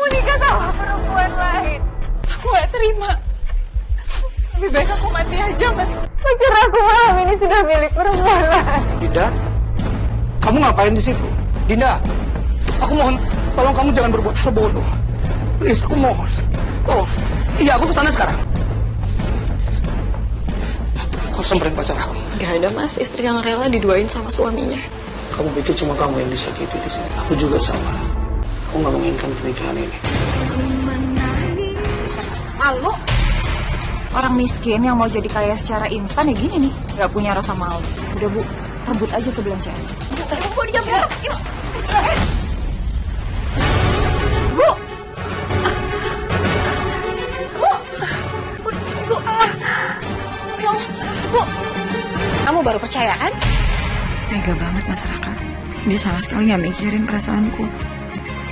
Kamu nikah sama perempuan lain. Aku gak terima. Lebih baik aku mati aja, Mas. Pacar aku malam ini sudah milik perempuan lain. Dinda, kamu ngapain di situ? Dinda, aku mohon, tolong kamu jangan berbuat hal bodoh. Please, aku mohon. Tolong. Iya, aku kesana sekarang. Aku harus samperin pacar aku. Gak ada, Mas, istri yang rela diduain sama suaminya. Kamu pikir cuma kamu yang disakiti di sini? Aku juga sama. Aku nggak menginginkan pernikahan ini. Malu? Orang miskin yang mau jadi kaya secara instan ya gini nih. Gak punya rasa malu. Udah, Bu, rebut aja tuh belanjaan. Bu, diam ya. Bu! Bu! Kamu baru percaya kan? Tega banget masyarakat. Dia sama sekali gak mikirin perasaanku.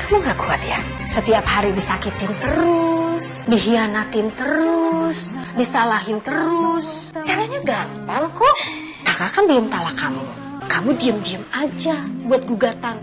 Kamu gak kuat ya? Setiap hari disakitin terus, dihianatin terus, disalahin terus. Caranya gampang kok. Kakak kan belum talak kamu. Kamu diem-diem aja buat gugatan.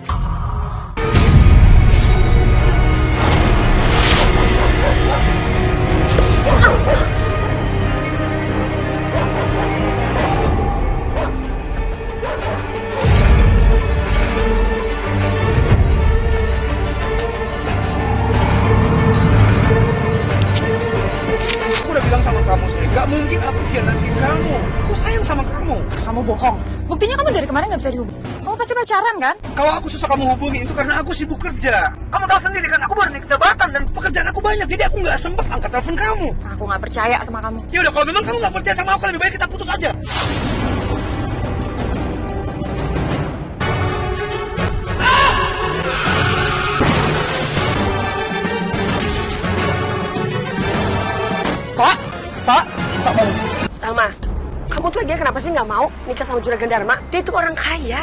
Aku udah bilang sama kamu, saya nggak mungkin aku hianatin kamu. Aku sayang sama kamu. Kamu bohong. Buktinya kamu dari kemarin gak bisa dihubungi. Kamu pasti pacaran kan? Kalau aku susah kamu hubungi itu karena aku sibuk kerja. Kamu tahu sendiri kan, aku baru naik jabatan dan pekerjaan aku banyak, jadi aku nggak sempet angkat telepon kamu. Aku gak percaya sama kamu. Ya udah, kalau memang kamu nggak percaya sama aku, lebih baik kita putus aja. Pak mau. Salma, kamu tuh lagi kenapa sih nggak mau nikah sama Juragan Dharma? Dia itu orang kaya.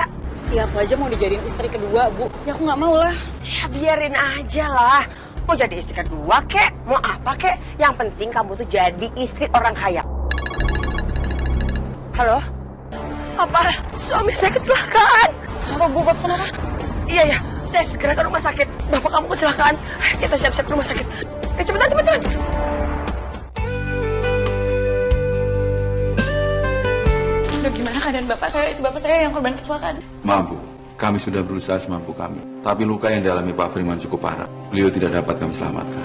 Ya aku aja mau dijadiin istri kedua, Bu. Ya aku gak mau lah. Ya biarin aja lah. Mau jadi istri kedua kek, mau apa kek. Yang penting kamu tuh jadi istri orang kaya. Halo? Apa? Suami saya kecelakaan. Apa, Bu? Bapak kenapa? Iya, saya segera ke rumah sakit. Bapak kamu kecelakaan. Kita siap-siap ke rumah sakit. Cepetan. Udah gimana keadaan bapak saya? Itu bapak saya yang korban kecelakaan. Mampu. Kami sudah berusaha semampu kami. Tapi luka yang dialami Pak Firman cukup parah. Beliau tidak dapat kami selamatkan.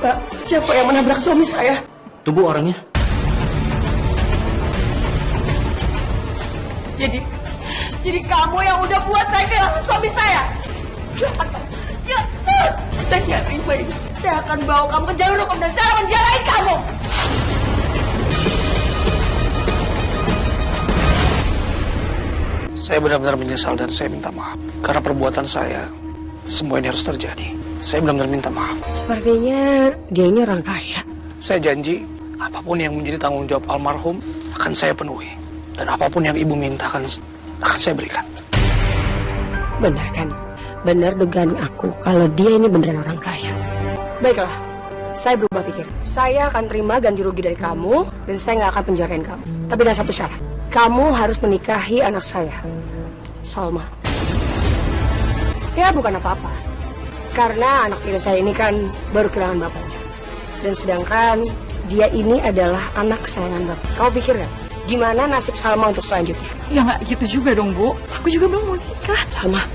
Pak, siapa yang menabrak suami saya? Tubuh orangnya. Jadi kamu yang udah buat saya kehilangan suami saya? Ya, saya nggak terima ini. Saya akan bawa kamu ke jalur hukum dan saya akan menjarain kamu. Saya benar-benar menyesal dan saya minta maaf. Karena perbuatan saya, semua ini harus terjadi. Saya benar-benar minta maaf. Sepertinya dia ini orang kaya. Saya janji, apapun yang menjadi tanggung jawab almarhum akan saya penuhi. Dan apapun yang ibu minta akan saya berikan. Benar kan? Benar dugaan aku kalau dia ini beneran orang kaya. Baiklah, saya berubah pikir. Saya akan terima ganti rugi dari kamu dan saya nggak akan penjarain kamu. Tapi dengan satu syarat. Kamu harus menikahi anak saya, Salma. Ya bukan apa-apa. Karena anak tiri saya ini kan baru kehilangan bapaknya. Dan sedangkan dia ini adalah anak kesayangan bapak. Kamu pikir gak? Gimana nasib Salma untuk selanjutnya? Ya nggak gitu juga dong, Bu. Aku juga belum mau nikah. Salma,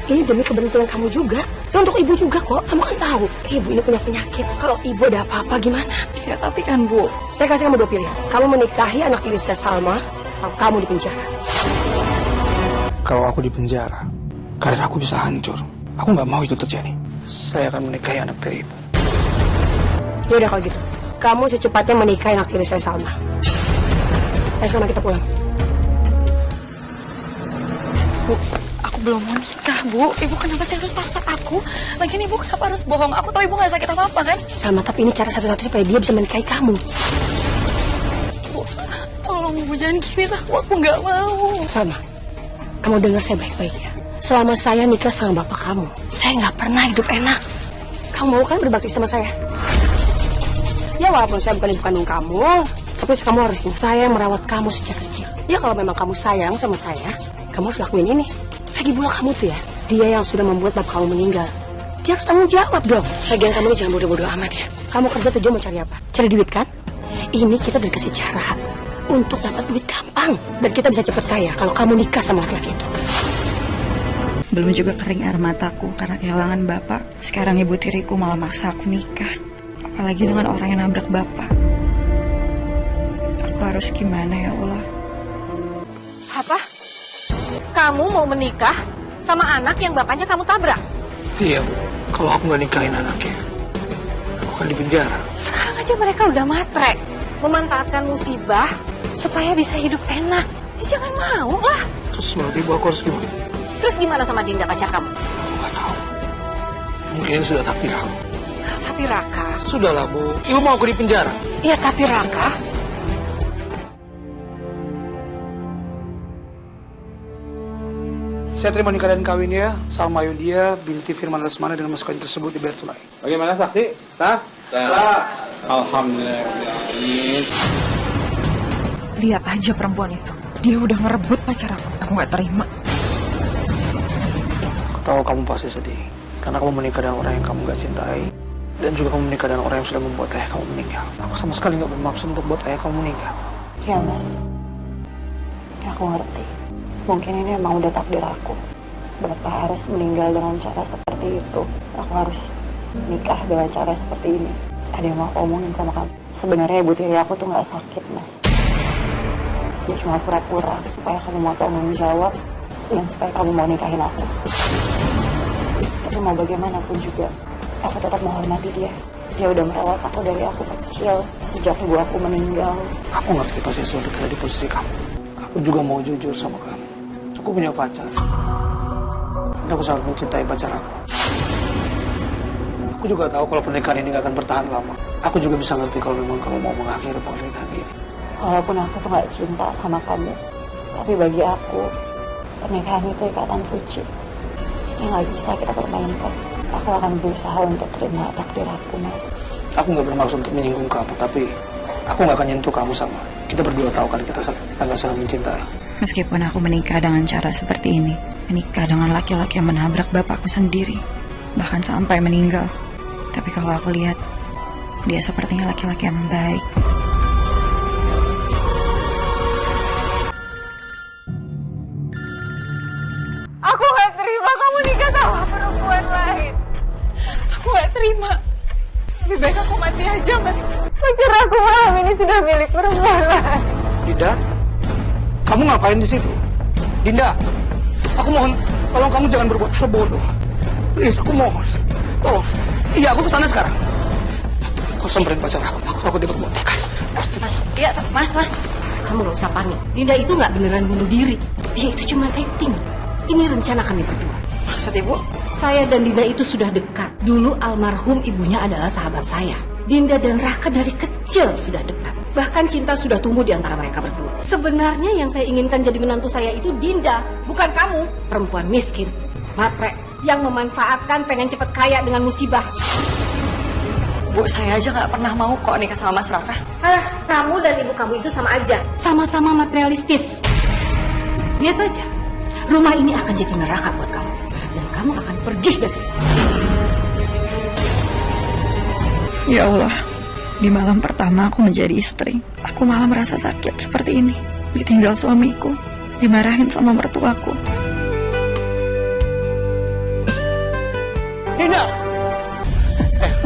ini demi keberuntungan kamu juga. Dan untuk ibu juga kok. Kamu kan tahu, ibu ini punya penyakit. Kalau ibu ada apa-apa gimana? Ya tapi kan, Bu. Saya kasih kamu dua pilihan. Kamu menikahi anak tiri saya Salma, atau kamu di penjara. Kalau aku di penjara, karir aku bisa hancur. Aku nggak mau itu terjadi. Saya akan menikahi anak tiri ibu. Ya udah kalau gitu, kamu secepatnya menikahi anak tiri saya Salma. Ayo sama kita pulang. Bu, aku belum mau nikah, Bu. Ibu kenapa sih harus paksa aku? Lagian ibu kenapa harus bohong? Aku tahu ibu gak sakit apa-apa kan? Salma, tapi ini cara satu-satunya supaya dia bisa menikahi kamu. Bu, tolong Bu, jangan gini aku gak mau. Salma, kamu dengar saya baik-baik ya. Selama saya nikah sama bapak kamu, saya nggak pernah hidup enak. Kamu mau kan berbakti sama saya? Ya walaupun saya bukan ibu kandung kamu, Tapi kamu harus ingat, saya yang merawat kamu sejak kecil. Ya kalau memang kamu sayang sama saya, kamu harus lakuin ini. Lagi pula kamu tuh ya, dia yang sudah membuat bapak kamu meninggal. Dia harus tanggung jawab dong. Lagian kamu jangan bodoh-bodoh amat ya. Kamu kerja tujuan mau cari apa? Cari duit kan? Ini kita dikasih cara untuk dapat duit gampang. Dan kita bisa cepet kaya kalau kamu nikah sama laki-laki itu. Belum juga kering air mataku karena kehilangan bapak. Sekarang ibu tiriku malah maksa aku nikah. Apalagi dengan orang yang nabrak bapak. Aku harus gimana ya Allah? Apa? Kamu mau menikah sama anak yang bapaknya kamu tabrak? Iya, Bu. Kalau aku nggak nikahin anaknya, aku akan dipenjara. Sekarang aja mereka udah matre, memanfaatkan musibah supaya bisa hidup enak. Ya, jangan mau lah. Terus menurut Ibu aku harus gimana? Terus gimana sama Dinda pacar kamu? Aku nggak tahu. Mungkin sudah takdir aku. Tapi Raka. Sudahlah, Bu. Ibu mau aku dipenjara? Ya tapi Raka. Saya terima nikah dan kawinnya Salma Yudia binti Firman Lesmana dengan mas kawin tersebut di Bertulai. Bagaimana saksi? Sah? Sah. Alhamdulillah. Lihat aja perempuan itu. Dia udah ngerebut pacar aku. Aku gak terima. Aku tahu kamu pasti sedih karena kamu menikah dengan orang yang kamu gak cintai dan juga kamu menikah dengan orang yang sudah membuat ayah kamu meninggal. Aku sama sekali gak bermaksud untuk buat ayah kamu meninggal. Ya mas, ya, aku ngerti. Mungkin ini emang udah takdir aku. Bapak harus meninggal dengan cara seperti itu. Aku harus nikah dengan cara seperti ini. Ada yang mau aku omongin sama kamu. Sebenarnya ibu tiri aku tuh gak sakit, mas. Dia cuma pura-pura supaya kamu mau tanggung jawab dan supaya kamu mau nikahin aku. Tapi mau bagaimanapun juga, aku tetap menghormati dia. Dia udah merawat aku dari aku kecil sejak ibu aku meninggal. Aku ngerti pasti sudah ada di posisi kamu. Aku juga mau jujur sama kamu. Aku punya pacar. Dan aku sangat mencintai pacar aku. Aku juga tahu kalau pernikahan ini gak akan bertahan lama. Aku juga bisa ngerti kalau memang kamu mau mengakhiri pernikahan ini. Walaupun aku tuh gak cinta sama kamu, tapi bagi aku, pernikahan itu ikatan suci yang gak bisa kita permainkan. Aku akan berusaha untuk terima takdir aku, mas. Aku gak bermaksud untuk menyinggung kamu, tapi aku gak akan nyentuh kamu sama. Kita berdua tahu kan kita gak saling mencintai. Meskipun aku menikah dengan cara seperti ini, menikah dengan laki-laki yang menabrak bapakku sendiri, bahkan sampai meninggal. Tapi kalau aku lihat, dia sepertinya laki-laki yang baik. Aku gak terima kamu nikah sama perempuan lain. Aku gak terima. Lebih baik aku mati aja, mas. Pacar aku malam ini sudah milik perempuan lain. Dinda, kamu ngapain di situ? Dinda, aku mohon, tolong kamu jangan berbuat hal bodoh. Please, aku mohon. Tolong. Iya, aku kesana sekarang. Aku samperin pacar aku. Aku takut dia berbuat nekat. Iya, mas. Kamu gak usah panik. Dinda itu gak beneran bunuh diri. Dia itu cuma acting. Ini rencana kami berdua. Maksud ibu? Saya dan Dinda itu sudah dekat. Dulu almarhum ibunya adalah sahabat saya. Dinda dan Raka dari kecil sudah dekat. Bahkan cinta sudah tumbuh di antara mereka berdua. Sebenarnya yang saya inginkan jadi menantu saya itu Dinda, bukan kamu. Perempuan miskin, matre, yang memanfaatkan pengen cepet kaya dengan musibah. Bu, saya aja gak pernah mau kok nikah sama Mas Raka. Kamu dan ibu kamu itu sama aja. Sama-sama materialistis. Lihat aja. Rumah ini akan jadi neraka buat kamu. Dan kamu akan pergi dari sini. Ya Allah, di malam pertama aku menjadi istri, aku malah merasa sakit seperti ini. Ditinggal suamiku, dimarahin sama mertuaku. Dinda! Sayang,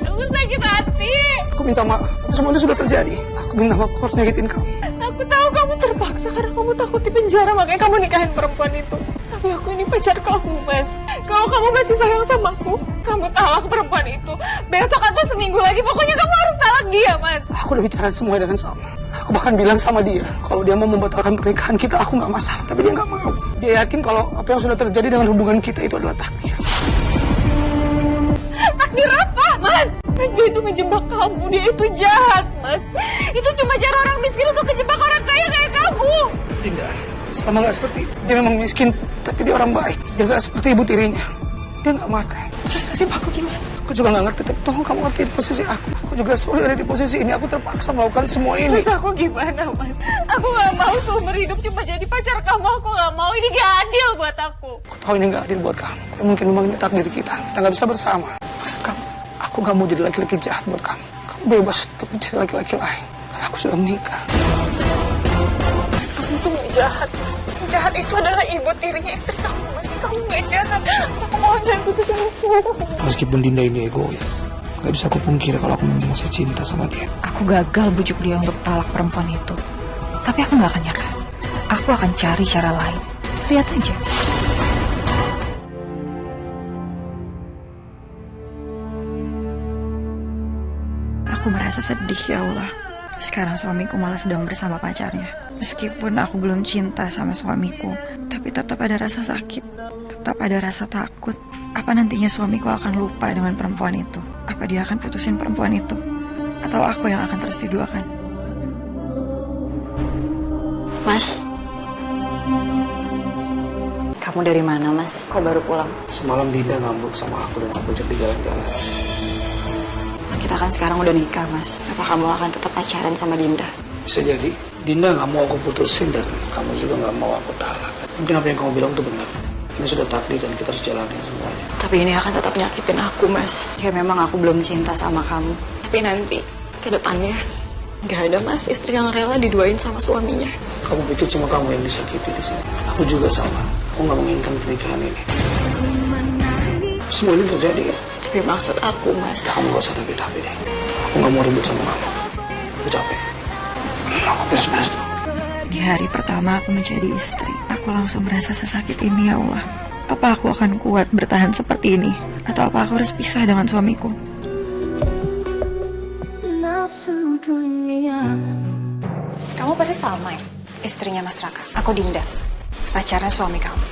Aku sakit hati. aku minta maaf. Semua ini sudah terjadi. Aku minta maaf, aku harus nyakitin kamu. Aku tahu kamu terpaksa karena kamu takut di penjara, makanya kamu nikahin perempuan itu. Tapi aku ini pacar kamu, mas. Kalau kamu masih sayang sama aku, kamu talak perempuan itu. Besok atau seminggu lagi, pokoknya kamu harus talak dia, mas. Aku udah bicara semua dengan Salma. Aku bahkan bilang sama dia, kalau dia mau membatalkan pernikahan kita, aku nggak masalah. Tapi dia nggak mau. Dia yakin kalau apa yang sudah terjadi dengan hubungan kita itu adalah takdir. Takdir apa, mas? Mas, dia itu ngejebak kamu. Dia itu jahat, mas. Itu cuma cara orang miskin untuk kejebak orang kaya kayak kamu. Dinda, Salma nggak seperti itu. Dia memang miskin, tapi dia orang baik. Dia nggak seperti ibu tirinya. Dia nggak mati. Terus nasib aku gimana? Aku Aku juga nggak ngerti, tapi tolong kamu ngerti di posisi aku. Aku juga sulit ada di posisi ini. Aku terpaksa melakukan semua ini. Terus aku gimana, Mas? Aku gak mau seumur hidup cuma jadi pacar kamu. Aku gak mau. Ini gak adil buat aku. Aku tahu ini nggak adil buat kamu. Tapi mungkin memang ini takdir kita. Kita nggak bisa bersama. Mas, aku nggak mau jadi laki-laki jahat buat kamu. Kamu bebas untuk mencari laki-laki lain. Karena aku sudah menikah. Mas, kamu tuh gak jahat, Mas. Yang jahat itu adalah ibu tirinya istri kamu, Mas. Kamu gak jahat. Aku mohon jangan putusin aku. Meskipun Dinda ini egois, nggak bisa aku pungkiri kalau aku masih cinta sama dia. Aku gagal bujuk dia untuk talak perempuan itu. Tapi aku gak akan nyerah. Aku akan cari cara lain. Lihat aja. Aku merasa sedih, ya Allah. Sekarang suamiku malah sedang bersama pacarnya. Meskipun aku belum cinta sama suamiku, tapi tetap ada rasa sakit. Tetap ada rasa takut. Apa nantinya suamiku akan lupa dengan perempuan itu? Apa dia akan putusin perempuan itu? Atau aku yang akan terus diduakan? Mas, kamu dari mana, Mas? Kok baru pulang? Semalam Dinda ngambek sama aku dan aku jadi jalan-jalan. Kita kan sekarang udah nikah, Mas. Apa kamu akan tetap pacaran sama Dinda? Bisa jadi Dinda nggak mau aku putusin dan kamu juga nggak mau aku talak. Mungkin apa yang kamu bilang itu benar. Ini sudah takdir dan kita harus jalani semuanya. Tapi ini akan tetap nyakitin aku, Mas. Ya memang aku belum cinta sama kamu. Tapi nanti, ke depannya, gak ada, Mas, istri yang rela diduain sama suaminya. Kamu pikir cuma kamu yang disakiti di sini? Aku juga sama. Aku nggak menginginkan pernikahan ini. Semua ini terjadi ya. Tapi maksud aku, Mas. Kamu gak usah tapi-tapi deh. Aku nggak mau ribut sama kamu. Aku capek. Aku beres-beres dulu. Di hari pertama aku menjadi istri, aku langsung merasa sesakit ini, ya Allah. Apa aku akan kuat bertahan seperti ini? Atau apa aku harus pisah dengan suamiku? Kamu pasti Salma ya? Istrinya Mas Raka. Aku Dinda, pacarnya suami kamu.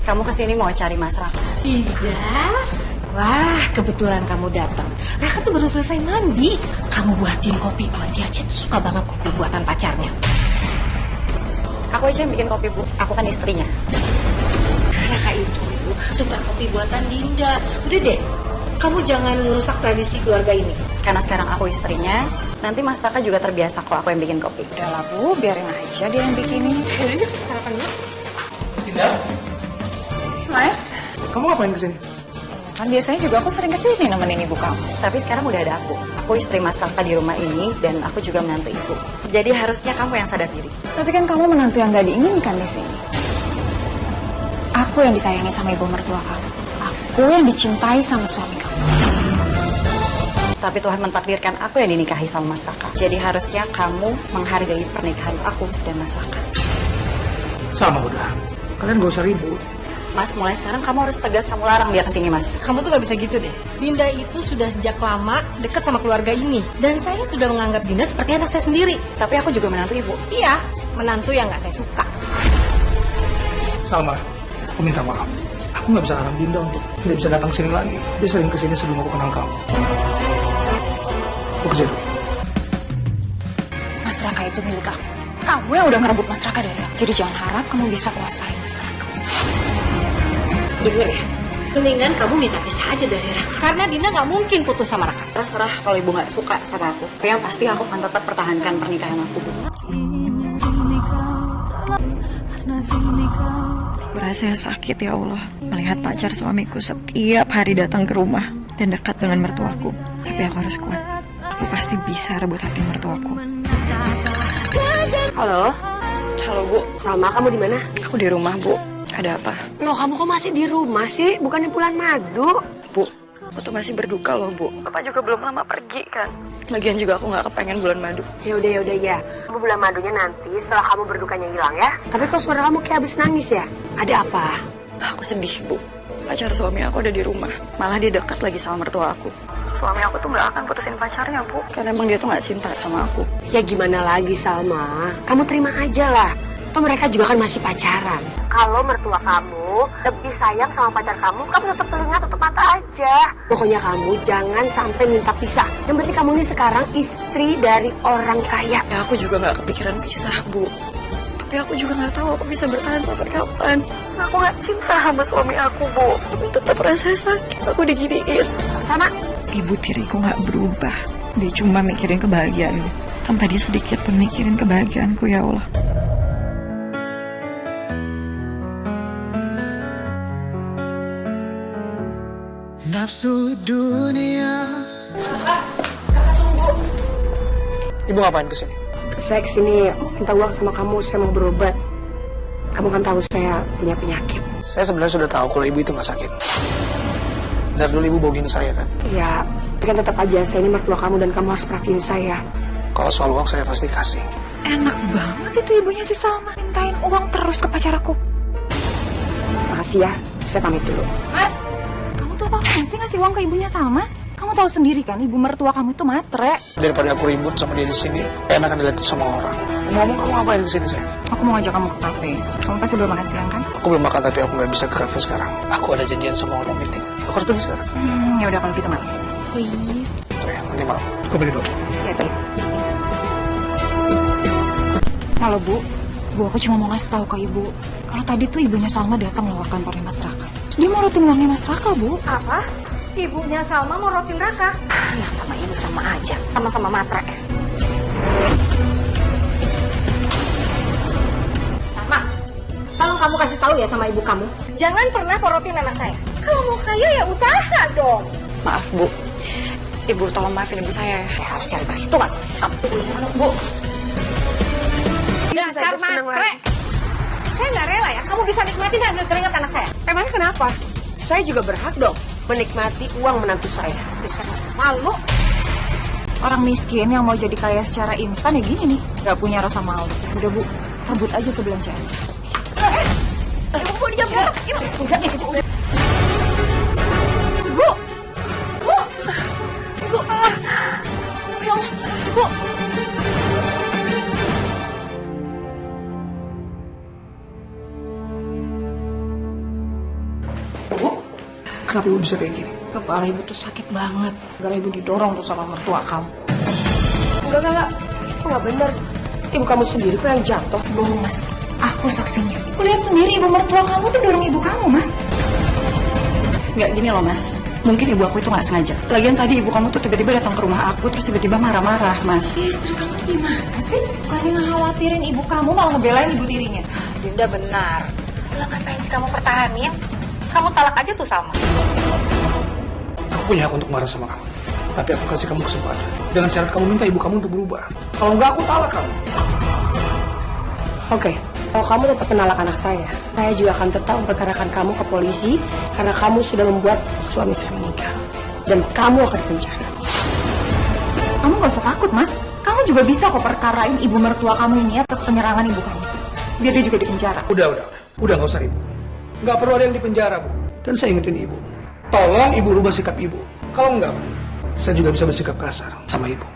Kamu kesini mau cari Mas Raka? Tidak. Wah, kebetulan kamu datang. Raka tuh baru selesai mandi. Kamu buatin kopi buat dia. Dia tuh suka banget kopi buatan pacarnya. Aku aja yang bikin kopi, Bu. Aku kan istrinya. Raka itu suka kopi buatan Dinda. Udah deh, kamu jangan ngerusak tradisi keluarga ini. Karena sekarang aku istrinya, nanti Mas Raka juga terbiasa kok aku yang bikin kopi. Udahlah, Bu, biarin aja dia yang bikinin. Udah deh, sarapan dulu. Dinda, Mas, kamu ngapain kesini? kan biasanya juga aku sering kesini nemenin ibu kamu. Tapi sekarang udah ada aku. Aku istri Mas Raka di rumah ini dan aku juga menantu ibu. Jadi harusnya kamu yang sadar diri. Tapi kan kamu menantu yang gak diinginkan di sini. Aku yang disayangi sama ibu mertua kamu. Aku yang dicintai sama suami kamu. Tapi Tuhan mentakdirkan aku yang dinikahi sama Mas Raka. Jadi harusnya kamu menghargai pernikahan aku dan Mas Raka. Sama udah. Kalian gak usah ribut. Mas, mulai sekarang kamu harus tegas, kamu larang dia kesini, Mas. Kamu tuh gak bisa gitu deh. Dinda itu sudah sejak lama dekat sama keluarga ini. Dan saya sudah menganggap Dinda seperti anak saya sendiri. Tapi aku juga menantu ibu. Iya, menantu yang gak saya suka. Salma, aku minta maaf. Aku nggak bisa larang Dinda untuk tidak bisa datang sini lagi. Dia sering kesini sebelum aku kenal kamu. Aku kerja dulu. Mas Raka itu milik aku. Kamu yang udah ngerebut Mas Raka dari aku. Jadi jangan harap kamu bisa kuasai Mas Raka. Dengar ya, mendingan kamu minta pisah aja dari Raka. Karena Dinda gak mungkin putus sama Raka. Terserah kalau ibu gak suka sama aku. Tapi yang pasti aku akan tetap pertahankan pernikahan aku. Aku rasanya sakit, ya Allah, melihat pacar suamiku setiap hari datang ke rumah dan dekat dengan mertuaku. Tapi aku harus kuat. Aku pasti bisa rebut hati mertuaku. Halo, Halo, Bu. Salma, kamu di mana? Aku di rumah, Bu. Ada apa? Loh, kamu kok masih di rumah sih? Bukannya bulan madu? Bu, aku tuh masih berduka loh, Bu. Bapak juga belum lama pergi kan. Lagian juga aku gak kepengen bulan madu. Ya udah ya. Kamu bulan madunya nanti setelah kamu berdukanya hilang ya. Tapi kok suara kamu kayak habis nangis ya? Ada apa? Aku sedih, Bu. Pacar suami aku ada di rumah. Malah dia dekat lagi sama mertua aku. Suami aku tuh gak akan putusin pacarnya, Bu. Karena emang dia tuh gak cinta sama aku. Ya gimana lagi, Salma? Kamu terima aja lah. Toh mereka juga kan masih pacaran. Kalau mertua kamu lebih sayang sama pacar kamu tutup telinga, tutup mata aja. Pokoknya kamu jangan sampai minta pisah. Yang penting kamu ini sekarang istri dari orang kaya. Ya aku juga gak kepikiran pisah, Bu. Tapi aku juga nggak tahu aku bisa bertahan sampai kapan. Aku nggak cinta sama suami aku, Bu. Tapi tetap rasanya sakit aku diginiin. Sama. Ibu tiriku nggak berubah. Dia cuma mikirin kebahagiaanku. Tanpa dia sedikit pun mikirin kebahagiaanku, ya Allah. Nafsu dunia. Ibu ngapain kesini? Saya kesini minta uang sama kamu, saya mau berobat. Kamu kan tahu saya punya penyakit. Saya sebenarnya sudah tahu kalau ibu itu nggak sakit. Dari dulu ibu bohongin saya kan? Ya, tapi kan tetap aja saya ini mertua kamu dan kamu harus perhatiin saya. Kalau soal uang saya pasti kasih. Enak banget itu ibunya si Salma. Mintain uang terus ke pacar aku. Makasih ya, saya pamit dulu. Mas, kamu tuh apaan sih ngasih uang ke ibunya Salma? Kamu tahu sendiri kan, ibu mertua kamu itu matre. Daripada aku ribut sama dia di sini, enak kan dilihat sama orang. Ngomong kamu ngapain di sini, sayang? Aku mau ngajak kamu ke kafe. Kamu pasti belum makan siang kan? Aku belum makan tapi aku nggak bisa ke kafe sekarang. Aku ada janjian sama orang meeting. Aku harus pergi sekarang. Ya udah kalau gitu malam. Oh ya, nanti malam. Aku pergi dulu. Hati. Halo Bu, aku cuma mau ngasih tahu ke Ibu. Kalau tadi tuh ibunya Salma datang lewat kantornya Mas Raka. Dia mau rutin uangnya Mas Raka, Bu. Apa? Ibunya Salma mau rotin Raka? Yang sama ini sama aja, sama-sama matre. Salma, tolong kamu kasih tahu ya sama ibu kamu. Jangan pernah porotin anak saya. Kalau mau kaya ya usaha dong. Maaf Bu, Ibu tolong maafin ibu saya ya. Harus cari perhitungan sama Bu. Dasar matre. Saya nggak rela ya. Kamu bisa nikmatin hasil keringat anak saya. Emangnya kenapa? Saya juga berhak dong menikmati uang menantu saya. Bisa malu. Orang miskin yang mau jadi kaya secara instan ya gini nih. Gak punya rasa malu. Udah Bu, rebut aja tuh belanjaan. Ibu diam ya. Enggak, Ibu. Bu. Bu. Bu. Ya Allah, Bu. Kenapa ibu bisa kayak gini? Kepala ibu tuh sakit banget. Gara ibu didorong tuh sama mertua kamu. Enggak. Itu nggak benar. Ibu kamu sendiri kok yang jatuh. Bohong Mas, aku saksinya. Aku lihat sendiri ibu mertua kamu tuh dorong ibu kamu Mas. Nggak gini loh Mas, mungkin ibu aku itu nggak sengaja. Lagian tadi ibu kamu tuh tiba-tiba datang ke rumah aku terus tiba-tiba marah-marah Mas. Istri kamu tuh gimana sih? Karena khawatirin ibu kamu malah ngebelain ibu tirinya. Dinda benar. Lah ngapain sih kamu pertahanin? Kamu talak aja tuh Salma. Aku punya hak untuk marah sama kamu. Tapi aku kasih kamu kesempatan. Dengan syarat kamu minta ibu kamu untuk berubah. Kalau enggak, aku talak kamu. Oke, kalau kamu tetap menolak anak saya juga akan tetap memperkarakan kamu ke polisi karena kamu sudah membuat suami saya meninggal. Dan kamu akan dipenjara. Kamu gak usah takut Mas. Kamu juga bisa kok perkarain ibu mertua kamu ini atas penyerangan ibu kamu. Biar dia juga dipenjara. Udah, nggak usah ribut. Nggak perlu ada yang dipenjara, Bu. Dan saya ingetin ibu, tolong ibu rubah sikap ibu. Kalau enggak, saya juga bisa bersikap kasar sama ibu.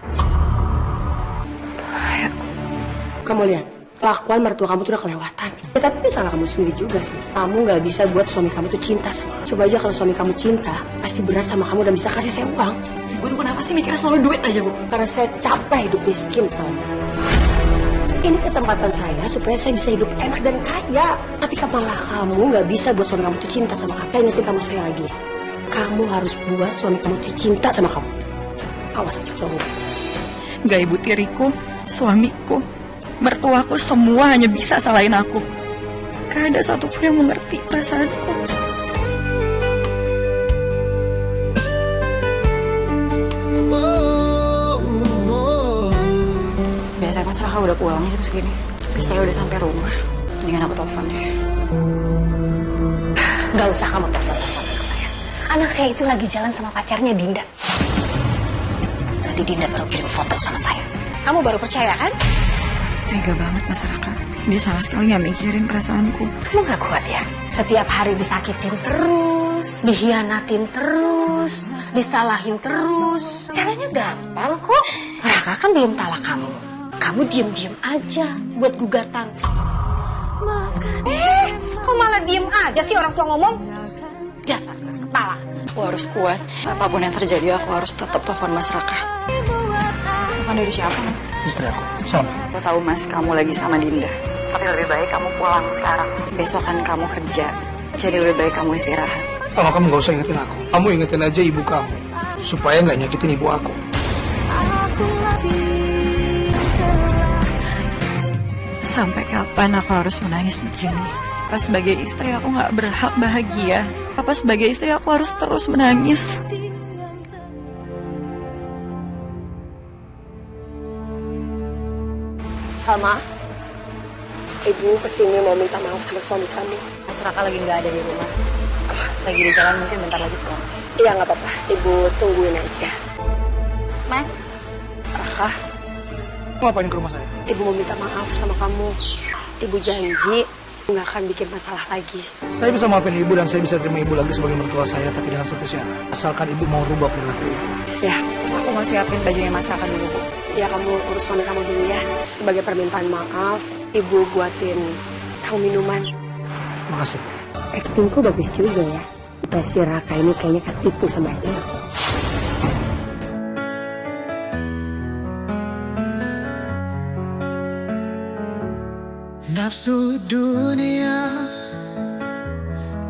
Kamu lihat, kelakuan mertua kamu tuh udah kelewatan. Ya, tapi itu salah kamu sendiri juga sih. Kamu nggak bisa buat suami kamu tuh cinta sama kamu. Coba aja kalau suami kamu cinta, pasti berat sama kamu dan bisa kasih saya uang. Ibu tuh kenapa sih mikirnya selalu duit aja Bu? Karena saya capek hidup miskin sama. Ini kesempatan saya supaya saya bisa hidup enak dan kaya. Tapi malah kamu nggak bisa buat suami kamu tuh cinta sama kamu. Saya ingetin kamu sekali lagi. Kamu harus buat suami kamu tuh cinta sama kamu. Awas aja kamu. Gak ibu tiriku, suamiku, mertuaku semua hanya bisa salahin aku. Gak ada satupun yang mengerti perasaanku. Biasanya Mas Raka udah pulang jam segini. Biasanya udah sampai rumah. Mendingan aku telepon deh. Gak usah kamu telepon anak saya. Anak saya itu lagi jalan sama pacarnya Dinda. Tadi Dinda baru kirim foto sama saya. Kamu baru percaya kan? Tega banget Mas Raka. Dia sama sekali gak mikirin perasaanku. Kamu gak kuat ya? Setiap hari disakitin terus, dihianatin terus, disalahin terus. Caranya gampang kok. Raka kan belum talak kamu. Kamu diem-diem aja buat gugatan. Maafkan. Kok malah diem aja sih orang tua ngomong? Dasar keras kepala. Aku harus kuat. Apapun yang terjadi aku harus tetap telepon Mas Raka. Telepon dari siapa Mas? Istri aku, Salma. Aku tahu Mas, kamu lagi sama Dinda. Tapi lebih baik kamu pulang sekarang. Besok kan kamu kerja. Jadi lebih baik kamu istirahat. Sama kamu gak usah ingetin aku. Kamu ingetin aja ibu kamu. Supaya gak nyakitin ibu aku. Sampai kapan aku harus menangis begini? Apa sebagai istri aku gak berhak bahagia? Apa sebagai istri aku harus terus menangis? Salma, ibu kesini mau minta maaf sama suami kamu. Mas Raka lagi nggak ada di rumah. Lagi di jalan, mungkin bentar lagi pulang. Iya nggak apa-apa, ibu tungguin aja. Mas, Raka, Ngapain ke rumah saya? ibu mau minta maaf sama kamu. Ibu janji nggak akan bikin masalah lagi. Saya bisa maafin ibu dan saya bisa terima ibu lagi sebagai mertua saya. Tapi dengan satu syarat. Asalkan ibu mau rubah perilaku ibu. Ya, aku mau siapin bajunya Mas Raka dulu, Bu. ya kamu urus suami kamu dulu ya. Sebagai permintaan maaf, ibu buatin kamu minuman. Makasih. Actingku bagus juga ya. Si Raka ini kayaknya ketipu sama dia. Nafsu dunia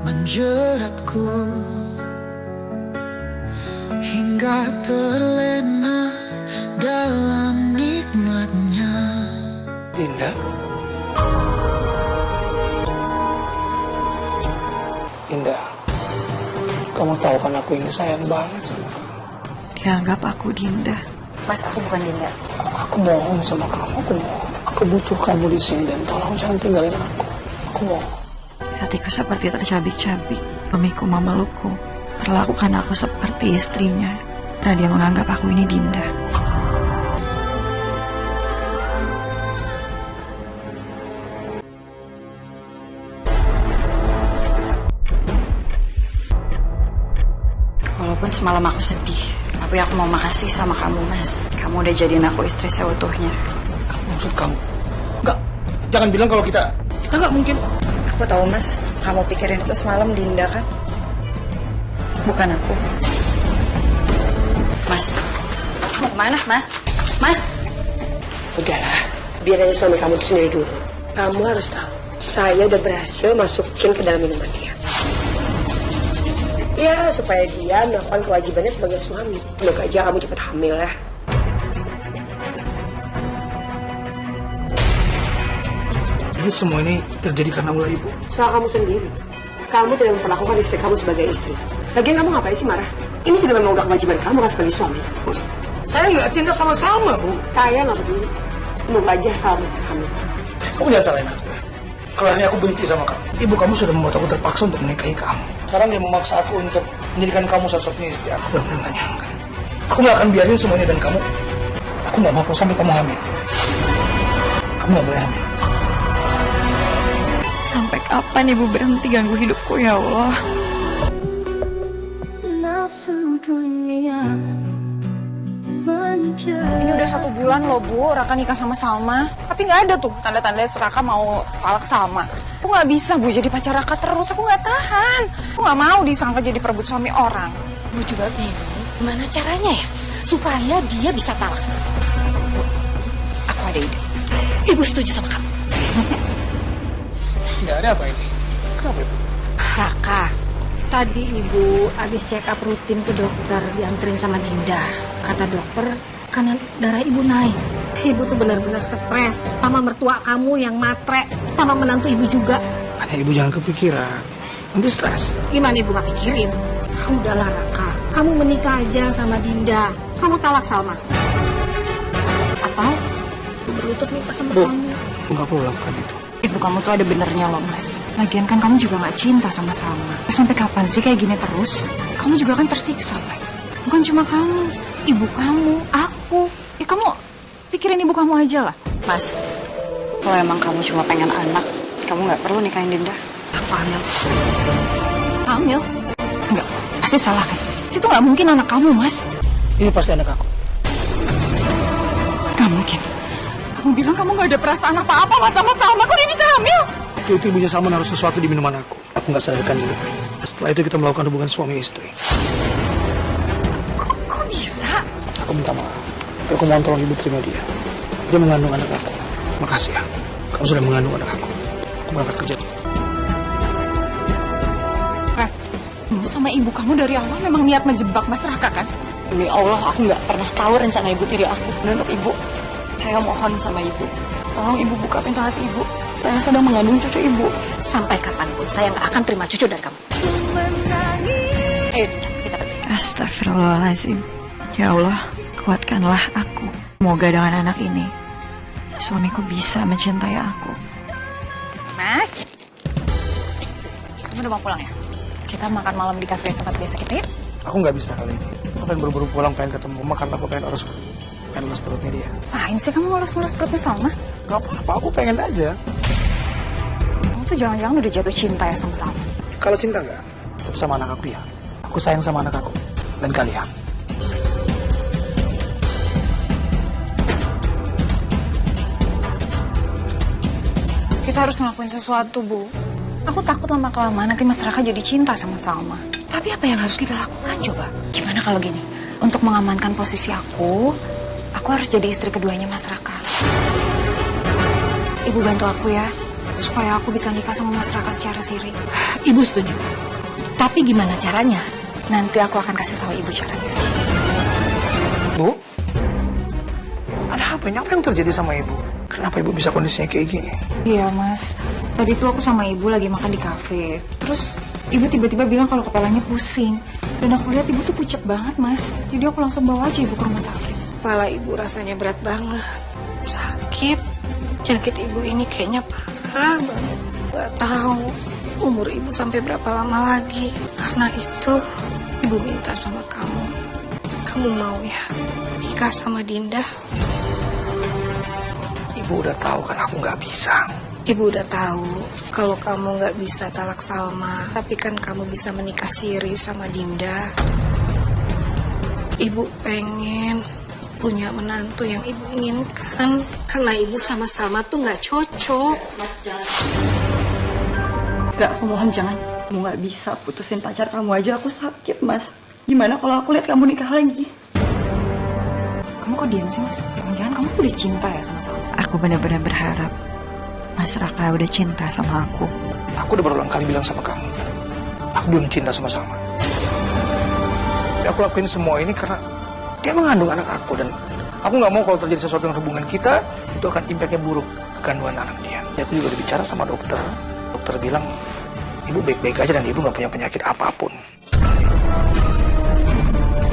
menjeratku hingga terlena dalam nikmatnya. Dinda. Dinda. Kamu tahu kan aku ini sayang banget sama kamu. Dianggap aku Dinda. Mas, aku bukan Dinda. Aku mohon sama kamu, aku mohon. Aku butuh kamu di sini dan tolong jangan tinggalin aku. Aku mohon. Hatiku seperti tercabik-cabik. Suamiku memelukku. Perlakukan aku seperti istrinya. Dan dia menganggap aku ini Dinda. Walaupun semalam aku sedih, tapi aku mau makasih sama kamu, Mas. Kamu udah jadiin aku istri seutuhnya. Maksud kamu? Enggak. Jangan bilang kalau kita nggak mungkin. Aku tahu, Mas. Kamu pikirin itu semalam Dinda kan? Bukan aku. Mas, mau kemana, Mas? Mas? Udahlah, biar aja suami kamu itu sendiri dulu. Kamu harus tahu, saya udah berhasil masukin ke dalam minuman dia. Ya, supaya dia melakukan kewajibannya sebagai suami. Semoga aja kamu cepat hamil ya. Jadi semua ini terjadi karena ulah ibu. Soal kamu sendiri. Kamu tidak memperlakukan istri kamu sebagai istri. Lagian kamu ngapain sih marah? Ini sudah memang udah kewajiban kamu kan sebagai suami. Saya nggak cinta sama-sama, Bu. Saya nggak peduli. Semoga aja salah kamu. Kamu jangan salahin aku ya. Kalau ini aku benci sama kamu. Ibu kamu sudah membuat aku terpaksa untuk menikahi kamu. Sekarang dia memaksa aku untuk menjadikan kamu sosoknya istri aku. Benar-benar nggak nyangka. Aku nggak akan biarin semuanya dan kamu. Aku nggak mau sampai kamu hamil. Kamu nggak boleh hamil. Sampai kapan Ibu berhenti ganggu hidupku, ya Allah? Nafsu dunia Ini udah 1 bulan loh, Bu, Raka nikah sama Salma. Tapi nggak ada tuh tanda-tanda Raka mau talak Salma. Aku nggak bisa, Bu, jadi pacar Raka terus. Aku nggak tahan. Aku nggak mau disangka jadi perebut suami orang. Ibu juga bingung, gimana caranya ya supaya dia bisa talak. Bu, aku ada ide. Ibu setuju sama kamu. Nggak ada apa ini? Kenapa ibu? Raka, tadi ibu habis check up rutin ke dokter dianterin sama Dinda. Kata dokter, karena darah ibu naik. Ibu tuh benar-benar stres sama mertua kamu yang matre, sama menantu ibu juga. Hanya ibu jangan kepikiran. Nanti stres. Gimana ibu gak pikirin? Udahlah Raka, kamu menikah aja sama Dinda. Kamu talak Salma. Atau ibu berlutut minta sama Bu, kamu. nggak perlu lakukan itu. Ibu kamu tuh ada benernya loh, Mas. Lagian kan kamu juga gak cinta sama Salma. Sampai kapan sih kayak gini terus? Kamu juga kan tersiksa, Mas. Bukan cuma kamu, ibu kamu, aku. Ya kamu pikirin ibu kamu aja lah. Mas, kalau emang kamu cuma pengen anak, kamu gak perlu nikahin Dinda. Aku hamil. Hamil? Enggak, pasti salah kan? Itu gak mungkin anak kamu, Mas. Ini pasti anak aku. Gak mungkin. Kamu bilang kamu gak ada perasaan apa-apa mas sama Salma, kok dia bisa hamil? Itu ibunya sama naruh sesuatu di minuman aku. Aku nggak sadarkan diri. Setelah itu kita melakukan hubungan suami istri. Kok bisa? Aku minta maaf. Aku mohon tolong ibu terima dia. Dia mengandung anak aku. Makasih ya. Kamu sudah mengandung anak aku. Aku berangkat kerja. Kamu sama ibu kamu dari awal memang niat menjebak Mas Raka kan? Demi Allah, aku nggak pernah tahu rencana ibu tiri aku. Dan untuk ibu, saya mohon sama ibu. Tolong ibu buka pintu hati ibu. Saya sedang mengandung cucu ibu. Sampai kapanpun saya nggak akan terima cucu dari kamu. Ayo Dinda, kita pergi. Astagfirullahaladzim. Ya Allah, kuatkanlah aku. Semoga dengan anak ini, suamiku bisa mencintai aku. Mas, kamu udah mau pulang ya? Kita makan malam di kafe tempat biasa kita ya? Aku nggak bisa kali ini. Aku pengen buru-buru pulang, pengen ketemu Mama karena aku pengen urus perutnya dia. Apain sih kamu ngurus-ngurus perutnya Salma? Gak apa-apa, aku pengen aja. Kamu tuh jangan-jangan udah jatuh cinta ya sama Salma? Kalau cinta nggak, tetap sama anak aku ya. Aku sayang sama anak aku dan kalian. Kita harus ngelakuin sesuatu, Bu. Aku takut lama-kelamaan nanti Mas Raka jadi cinta sama Salma. Tapi apa yang harus kita lakukan coba? Gimana kalau gini? Untuk mengamankan posisi aku harus jadi istri keduanya Mas Raka. Ibu bantu aku ya, supaya aku bisa nikah sama Mas Raka secara siri. Ibu setuju. Tapi gimana caranya? Nanti aku akan kasih tahu ibu caranya. Bu, ada apa ini? Apa yang terjadi sama ibu? Kenapa ibu bisa kondisinya kayak gini? Iya Mas, tadi tuh aku sama ibu lagi makan di kafe. Terus ibu tiba-tiba bilang kalau kepalanya pusing. Dan aku lihat ibu tuh pucet banget Mas. Jadi aku langsung bawa aja ibu ke rumah sakit. Kepala ibu rasanya berat banget. Sakit. Sakit ibu ini kayaknya parah banget. Gak tahu umur ibu sampai berapa lama lagi. Karena itu ibu minta sama kamu. Kamu mau ya nikah sama Dinda? Ibu udah tahu kan aku nggak bisa. Ibu udah tahu kalau kamu nggak bisa talak Salma, tapi kan kamu bisa menikah siri sama Dinda. Ibu pengen punya menantu yang ibu inginkan, karena ibu sama Salma tuh nggak cocok. Mas jangan. Gak, aku mohon jangan. Kamu nggak bisa putusin pacar kamu aja, aku sakit Mas. Gimana kalau aku lihat kamu nikah lagi? Kamu kok diam sih Mas? Jangan-jangan kamu tuh udah cinta ya sama Salma? Aku benar-benar berharap Mas Raka udah cinta sama aku. Aku udah berulang kali bilang sama kamu, aku belum cinta sama Salma. Aku lakuin semua ini karena dia mengandung anak aku dan aku nggak mau kalau terjadi sesuatu dengan hubungan kita itu akan impactnya buruk ke kandungan anak dia. Aku juga udah bicara sama dokter. Dokter bilang ibu baik-baik aja dan ibu nggak punya penyakit apapun.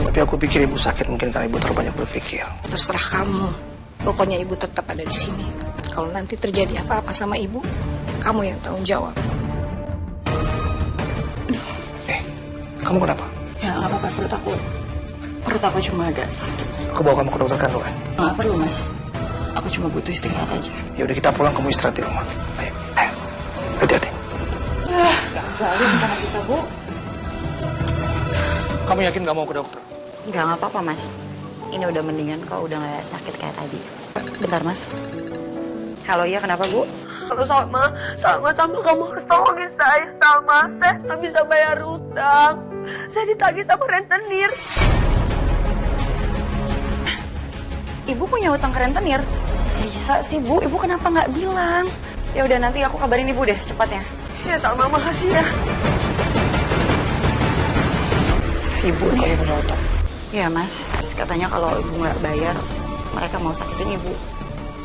Tapi aku pikir ibu sakit mungkin karena ibu terlalu banyak berpikir. Terserah kamu. Pokoknya ibu tetap ada di sini. Kalau nanti terjadi apa-apa sama ibu, kamu yang tanggung jawab. Kamu kenapa? Ya nggak apa-apa, perut aku cuma agak sakit. Aku bawa kamu ke dokter kandungan. Nggak perlu Mas, aku cuma butuh istirahat aja. Ya udah kita pulang, kamu istirahat di rumah. Ayo, hati-hati. Gagal rencana kita Bu. Kamu yakin nggak mau ke dokter? Nggak apa-apa Mas. Ini udah mendingan kok, udah nggak sakit kayak tadi. Bentar Mas. Halo, iya kenapa Bu? Halo Salma, kamu harus tolongin saya Salma. Saya nggak bisa bayar utang. Saya ditagih sama rentenir. Ibu punya utang ke rentenir? Bisa sih Bu, Ibu kenapa nggak bilang? Ya udah nanti aku kabarin Ibu deh secepatnya. Ya Salma, makasih ya. Ibu nih punya utang. Ya Mas, katanya kalau Ibu nggak bayar, mereka mau sakitin Ibu.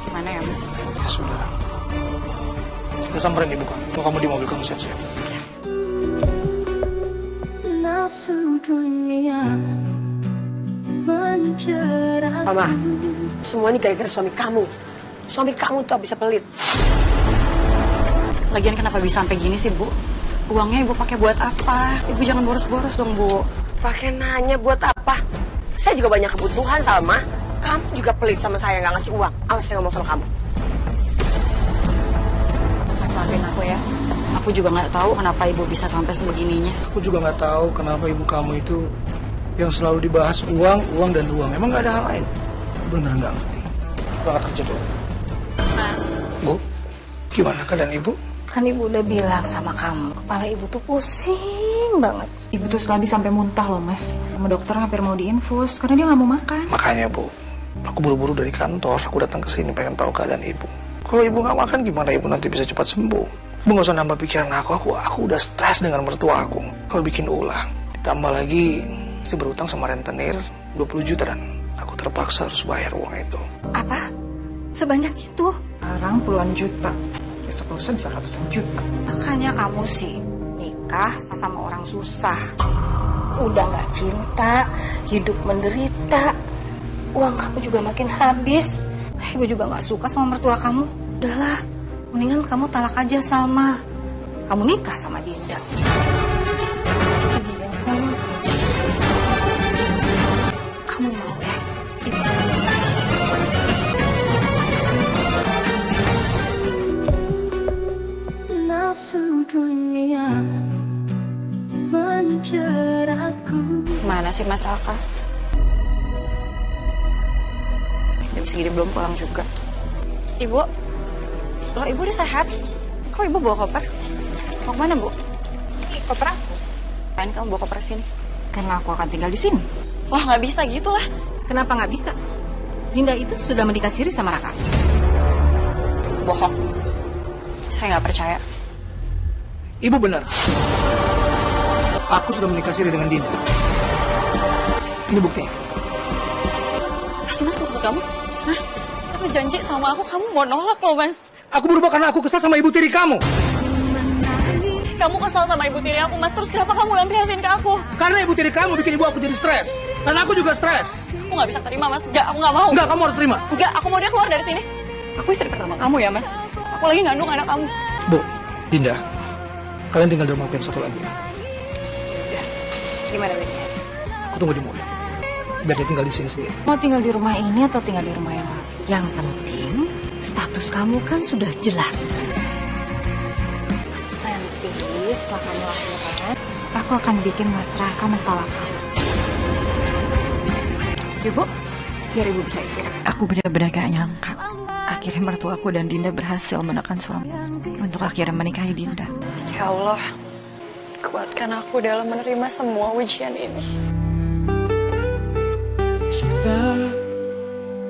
Gimana ya Mas? Ya sudah. Kita samperin ibu kamu. Kalau kamu di mobil kamu siap-siap. Nafsu dunia menjerat. Mama, semua ini gara-gara suami kamu. Suami kamu tuh bisa pelit. Lagian kenapa bisa sampai gini sih Bu? Uangnya Ibu pakai buat apa? Ibu jangan boros-boros dong Bu. Pakai nanya buat apa? Saya juga banyak kebutuhan Salma. Kamu juga pelit sama saya, nggak ngasih uang. Awas saya ngomong sama kamu. Mas maafin aku ya. Aku juga nggak tahu kenapa Ibu bisa sampai sebegininya. Aku juga nggak tahu kenapa ibu kamu itu yang selalu dibahas uang dan uang. Emang nggak ada hal lain? Bener nggak ngerti. Berangkat kerja dulu. Mas. Bu, gimana keadaan ibu? Kan ibu udah bilang sama kamu, kepala ibu tuh pusing banget. Ibu tuh tadi sampai muntah loh Mas. Sama dokter hampir mau diinfus karena dia nggak mau makan. Makanya Bu, aku buru-buru dari kantor. Aku datang ke sini pengen tahu keadaan ibu. Kalau ibu nggak makan, gimana ibu nanti bisa cepat sembuh? Ibu nggak usah nambah pikiran aku udah stres dengan mertua aku. Kalau bikin ulah, ditambah lagi si berutang sama rentenir 20 juta dan aku terpaksa harus bayar uang itu. Apa? Sebanyak itu? Sekarang puluhan juta. Besok lusa bisa ratusan juta. Makanya kamu sih nikah sama orang susah. Udah gak cinta, hidup menderita. Uang kamu juga makin habis. Ibu juga gak suka sama mertua kamu. Udahlah, mendingan kamu talak aja Salma. Kamu nikah sama Dinda. Kamu mau ya? Nafsu dunia menjeratku. Mana sih Mas Raka? Jam segini belum pulang juga. Ibu, loh ibu udah sehat? Kok ibu bawa koper? Mau kemana bu? Koper aku. Kapan kamu bawa koper sini? Karena aku akan tinggal di sini. Wah nggak bisa gitu lah. Kenapa nggak bisa? Dinda itu sudah menikah siri sama Raka. Bohong. Saya nggak percaya. Ibu benar. Aku sudah menikah siri dengan Dinda. Ini buktinya. Masih mas maksud kamu? Hah? Kamu janji sama aku kamu mau nolak loh mas. Aku berubah karena aku kesal sama ibu tiri kamu. Kamu kesal sama ibu tiri aku mas. Terus kenapa kamu lampiasin ke aku? Karena ibu tiri kamu bikin ibu aku jadi stres. Dan aku juga stres. Aku nggak bisa terima mas. Enggak, aku nggak mau. Enggak, kamu harus terima. Enggak, aku mau dia keluar dari sini. Aku istri pertama kamu ya mas. Aku lagi ngandung anak kamu. Bu, Dinda, kalian tinggal di rumah yang satu lagi. Gimana baiknya? Aku tunggu di mulut. Biar dia tinggal di sini sendiri. Mau tinggal di rumah ini atau tinggal di rumah yang lain? Yang penting status kamu kan sudah jelas. Nanti setelah kamu lahiran, aku akan bikin Mas Raka mentolak kamu. Ibu, biar ibu bisa istirahat. Aku benar-benar gak nyangka. Akhirnya mertuaku dan Dinda berhasil menekan suami untuk akhirnya menikahi Dinda. Ya Allah, kuatkan aku dalam menerima semua ujian ini.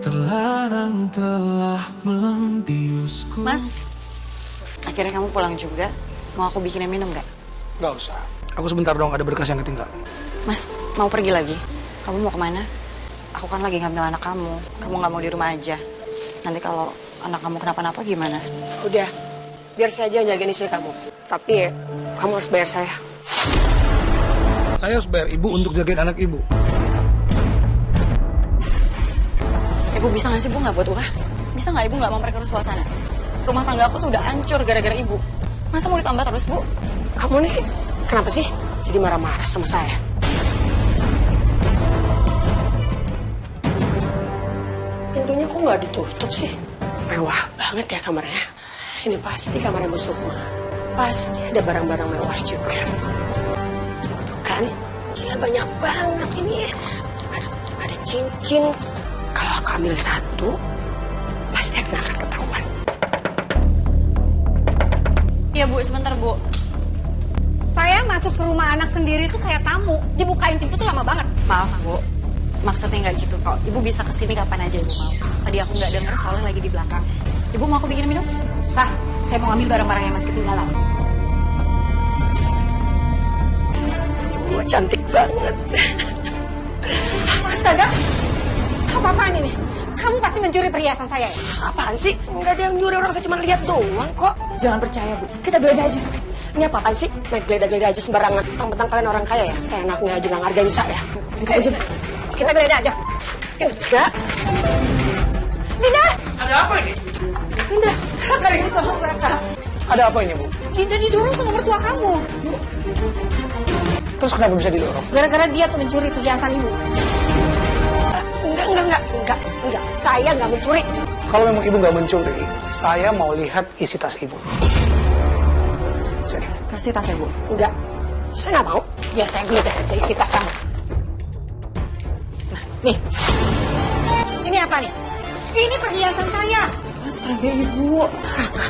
Terlarang telah membiusku. Mas, akhirnya kamu pulang juga. Mau aku bikinin minum gak? Gak usah. Aku sebentar dong, ada berkas yang ketinggalan. Mas, mau pergi lagi? Kamu mau kemana? Aku kan lagi ngambil anak kamu. Kamu gak mau di rumah aja. Nanti kalau anak kamu kenapa-napa gimana? Udah, biar saya aja yang jagain istri kamu. Tapi kamu harus bayar saya. Saya harus bayar ibu untuk jagain anak ibu. Ibu bisa gak sih Bu gak buat ulah? Bisa gak Ibu gak memperkeruh suasana? Rumah tangga aku tuh udah hancur gara-gara Ibu. Masa mau ditambah terus Bu? Kamu nih, kenapa sih jadi marah-marah sama saya? Pintunya kok nggak ditutup sih? Mewah banget ya kamarnya. Ini pasti kamarnya Bu Sukma. Pasti ada barang-barang mewah juga. Tuh kan, gila banyak banget ini. Ada cincin. Kalau aku ambil satu, pasti akan ketahuan. Iya Bu, sebentar Bu. Saya masuk ke rumah anak sendiri tuh kayak tamu. Dibukain pintu tuh lama banget. Maaf Bu, maksudnya nggak gitu kok. Ibu bisa kesini kapan aja Ibu mau. Tadi aku nggak denger soalnya lagi di belakang. Ibu mau aku bikin minum? Sah, saya mau ambil barang-barang yang masih ketinggalan. Wah, cantik banget. Astaga, apa-apaan ini? Kamu pasti mencuri perhiasan saya ya? Apaan sih? Nggak ada yang nyuri, orang saya cuma lihat doang kok. Jangan percaya Bu, kita geledah aja. Ini apaan sih? Main geledah-geledah aja sembarangan. Tentang kalian orang kaya ya? Kayak anaknya aja nggak ngargain saya. Geledah aja. Kita geledah aja. Enggak. Dinda! Ada apa ini? Dinda, Raka ini tolong Raka. Ada apa ini, Bu? Dinda didorong sama mertua kamu. Terus kenapa bisa didorong? Gara-gara dia tuh mencuri perhiasan ibu. Enggak. Saya nggak mencuri. Kalau memang ibu nggak mencuri, saya mau lihat isi tas ibu. Sini. Kasih tasnya Bu. Enggak. Saya nggak mau. Biar saya geledah aja isi tas kamu. Nah, nih. Ini apa nih? Ini perhiasan saya. Astaga Ibu. Raka,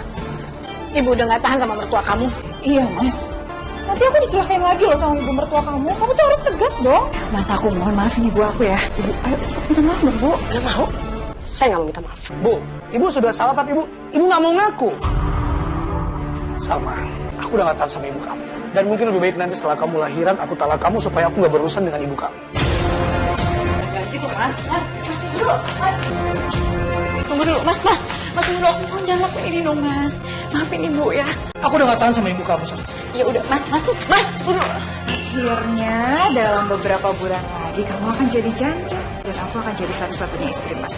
ibu udah nggak tahan sama mertua kamu. Iya Mas. Nanti aku dicelakain lagi loh sama ibu mertua kamu. Kamu tuh harus tegas dong. Mas aku mohon maafin ibu aku ya. Ibu, ayo cepat minta maaf dong Bu. Nggak mau. saya nggak mau minta maaf. Bu, ibu sudah salah tapi ibu nggak mau ngaku. Salma, aku udah gak tahan sama ibu kamu. Dan mungkin lebih baik nanti setelah kamu lahiran, aku talak kamu supaya aku gak berurusan dengan ibu kamu. Gitu mas tunggu dulu mas tunggu dulu, mohon jangan lakuin ini dong mas, maafin ibu ya. Aku udah gak tahan sama ibu kamu, Salma. Ya udah mas tunggu. Akhirnya dalam beberapa bulan lagi kamu akan jadi janda dan aku akan jadi satu-satunya istri mas.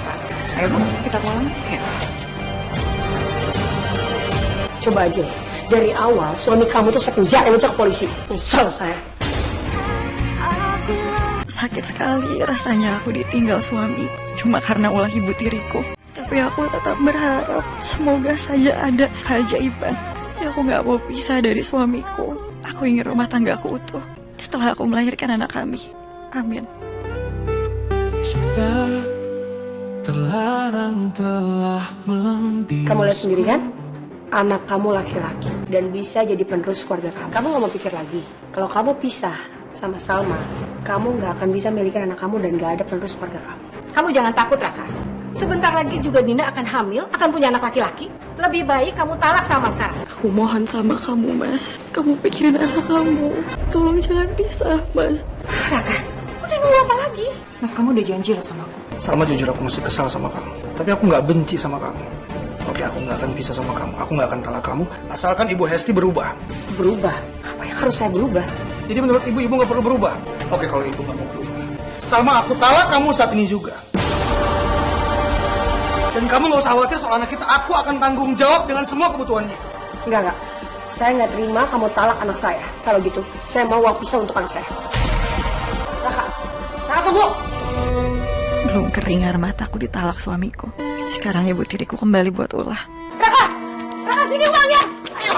Ayo bu, kita pulang ya. Coba aja, dari awal suami kamu tuh saya penjara ke polisi. Nyesel saya. Sakit sekali rasanya aku ditinggal suami cuma karena ulah ibu tiriku. Tapi aku tetap berharap semoga saja ada keajaiban. Aku gak mau pisah dari suamiku. Aku ingin rumah tanggaku utuh setelah aku melahirkan anak kami. Amin. Cinta terlarang telah membius. Kamu lihat sendiri kan? Anak kamu laki-laki dan bisa jadi penerus keluarga kamu. Kamu gak mau pikir lagi. Kalau kamu pisah sama Salma, kamu gak akan bisa milikin anak kamu dan gak ada penerus keluarga kamu. Kamu jangan takut, Raka. Sebentar lagi juga Dinda akan hamil, akan punya anak laki-laki. Lebih baik kamu talak sama sekarang. Aku mohon sama kamu mas, kamu pikirin anak kamu. Tolong jangan pisah mas. Raka, udah nunggu apa lagi? Mas kamu udah janji loh sama aku. Salma, jujur aku masih kesal sama kamu. Tapi aku gak benci sama kamu. Oke, aku gak akan pisah sama kamu. Aku gak akan talak kamu. Asalkan Ibu Hesti berubah. Berubah? Apa yang harus saya berubah? Jadi menurut Ibu gak perlu berubah. Oke, kalau Ibu gak mau berubah. Salma, aku talak kamu saat ini juga. Dan kamu gak usah khawatir soal anak kita. Aku akan tanggung jawab dengan semua kebutuhannya. Enggak. Saya nggak terima kamu talak anak saya. Kalau gitu, saya mau uang pisah untuk anak saya. Raka, tunggu! Belum kering air mataku ditalak suamiku. Sekarang ibu tiriku kembali buat ulah. Raka, sini uangnya! Ayo!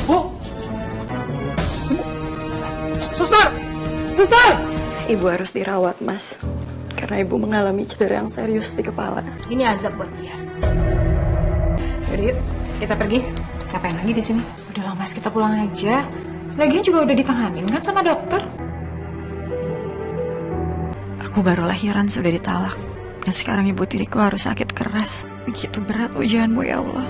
Bu! Suster! Ibu harus dirawat mas, karena ibu mengalami cedera yang serius di kepala. Ini azab buat dia. Yaudah yuk, kita pergi. Ngapain lagi di sini? Udahlah mas, kita pulang aja. Lagian juga udah ditanganin kan sama dokter. Aku baru lahiran sudah ditalak. Dan sekarang ibu tiriku harus sakit keras. Begitu berat ujianmu ya Allah.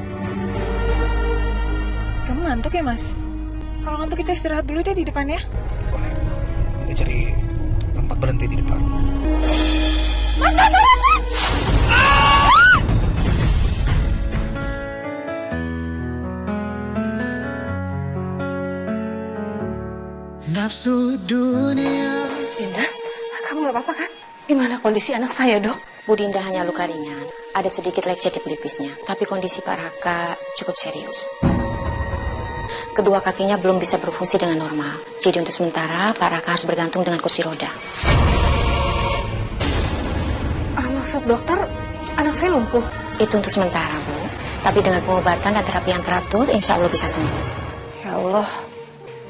Kamu ngantuk ya, Mas? Kalau ngantuk kita istirahat dulu deh di depan ya. Boleh. Nanti cari tempat berhenti di depan. Mas! Nafsu dunia. Dinda, kamu gak apa-apa kan? Gimana kondisi anak saya, Dok? Bu Dinda hanya luka ringan. Ada sedikit lecet di pelipisnya. Tapi kondisi Pak Raka cukup serius. Kedua kakinya belum bisa berfungsi dengan normal. Jadi untuk sementara, Pak Raka harus bergantung dengan kursi roda. Maksud dokter, anak saya lumpuh? Itu untuk sementara, Bu. Tapi dengan pengobatan dan terapi yang teratur, insya Allah bisa sembuh. Ya Allah,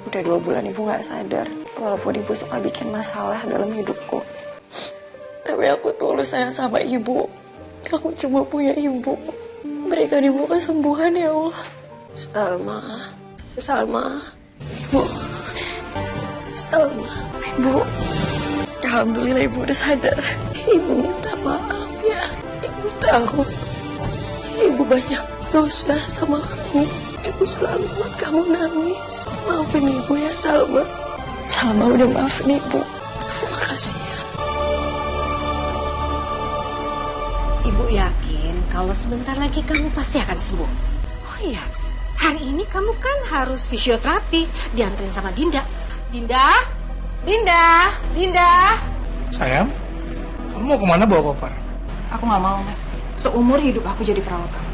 udah 2 bulan ibu gak sadar. Walaupun ibu suka bikin masalah dalam hidupku. Tapi aku tulus sayang sama ibu. Aku cuma punya ibu. Berikan ibu kesembuhan ya Allah. Salma. Ibu. Salma. Ibu. Alhamdulillah ibu udah sadar. Ibu minta maaf ya. Ibu tahu. Ibu banyak dosa sama kamu. Ibu selalu buat kamu nangis. Maafin ibu ya Salma. Salma udah maafin ibu. Terima kasih ya. Ibu yakin kalau sebentar lagi kamu pasti akan sembuh. Oh iya, hari ini kamu kan harus fisioterapi. Dianterin sama Dinda. Dinda. Sayang, kamu mau kemana bawa koper? Aku gak mau mas. Seumur hidup aku jadi perawat kamu.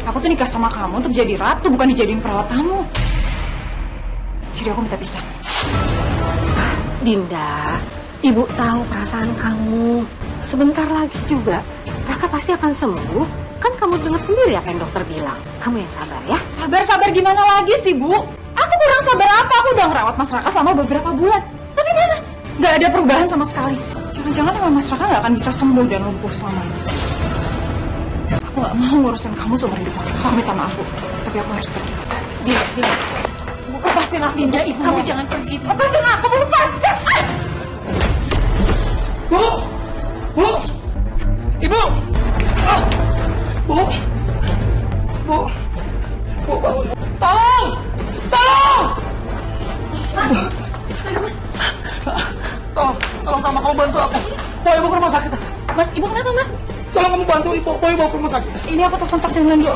Aku tuh nikah sama kamu untuk jadi ratu, bukan dijadiin perawat kamu. Jadi aku minta pisah. Dinda, ibu tahu perasaan kamu. Sebentar lagi juga Raka pasti akan sembuh. Kan kamu dengar sendiri apa yang dokter bilang. Kamu yang sabar ya. Sabar gimana lagi sih bu? Aku kurang sabar apa? Aku udah ngerawat Mas Raka selama beberapa bulan. Tapi mana? Gak ada perubahan sama sekali. Jangan-jangan emang Mas Raka gak akan bisa sembuh dan lumpuh selamanya. Aku gak mau ngurusin kamu seumur hidup aku. Aku minta maaf bu. Tapi aku harus pergi. Dinda. Bu, lepasin aku. Dinda, ibu Kamu mau. jangan pergi. Lepasin aku, lepasin. Bu! Bu! Ibu! Ah! Bu! Bu! Bu, bangun. Tolong! Tolong! Tolong sama kamu bantu aku. Bawa ibu ke rumah sakit. Mas, ibu kenapa, Mas? Tolong kamu bantu ibu, bawa ibu ke rumah sakit. Ini aku telepon taksi dulu.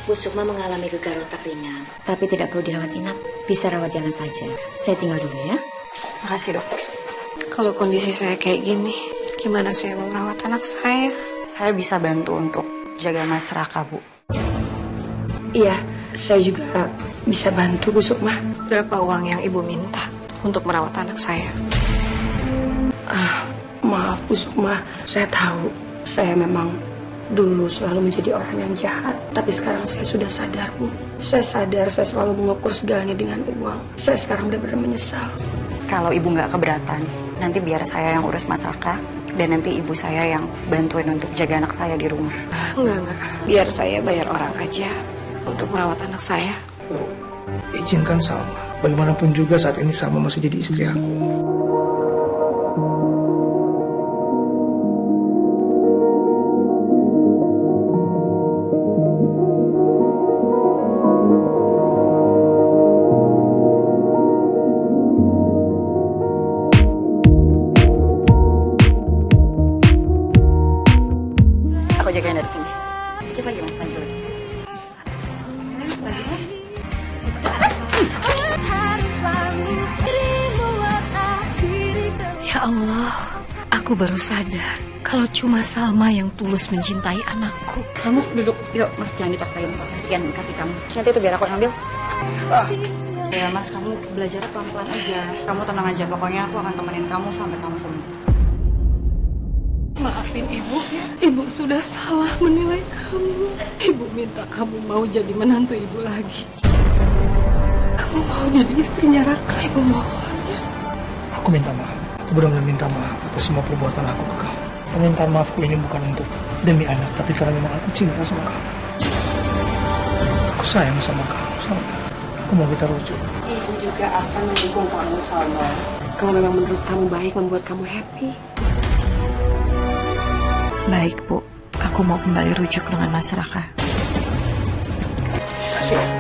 Bu Sukma mengalami gegar otak ringan, tapi tidak perlu dirawat inap. Bisa rawat jalan saja. Saya tinggal dulu ya. Makasih dok. Kalau kondisi saya kayak gini, gimana saya mau merawat anak saya? Saya bisa bantu untuk jaga Mas Raka, Bu. Iya, saya juga bisa bantu Bu Sukma. Berapa uang yang ibu minta untuk merawat anak saya? Maaf Bu Sukma, saya tahu saya memang dulu selalu menjadi orang yang jahat. Tapi sekarang saya sudah sadar Bu. Saya sadar saya selalu mengukur segalanya dengan uang. Saya sekarang benar-benar menyesal. Kalau ibu nggak keberatan, nanti biar saya yang urus Mas Raka. Dan nanti ibu saya yang bantuin untuk jaga anak saya di rumah. Enggak. Biar saya bayar orang aja untuk merawat anak saya. Izinkan Salma. Bagaimanapun juga saat ini Salma masih jadi istri aku. Aku jagain dari sini. Kita gimana? Lanjut. Ya Allah, aku baru sadar kalau cuma Salma yang tulus mencintai anakku. Kamu duduk. Yuk, Mas, jangan dipaksain. Kasihan kaki kamu. Nanti itu biar aku yang ambil. Ya, Mas, kamu belajar pelan-pelan aja. Kamu tenang aja. Pokoknya aku akan temenin kamu sampai kamu sembuh. Maafin ibu, ibu sudah salah menilai kamu. Ibu minta kamu mau jadi menantu ibu lagi. Kamu mau jadi istrinya Raka, ibu mohon ya. Aku minta maaf. Aku benar-benar minta maaf atas semua perbuatan aku ke kamu. Permintaan maafku ini bukan untuk demi anak, tapi karena memang aku cinta sama kamu. Aku sayang sama kamu, Salma. Aku mau kita rujuk. Ibu juga akan mendukung kamu, Salma. Kalau memang menurut kamu baik membuat kamu happy. Baik, Bu. Aku mau kembali rujuk dengan Mas Raka. Terima kasih.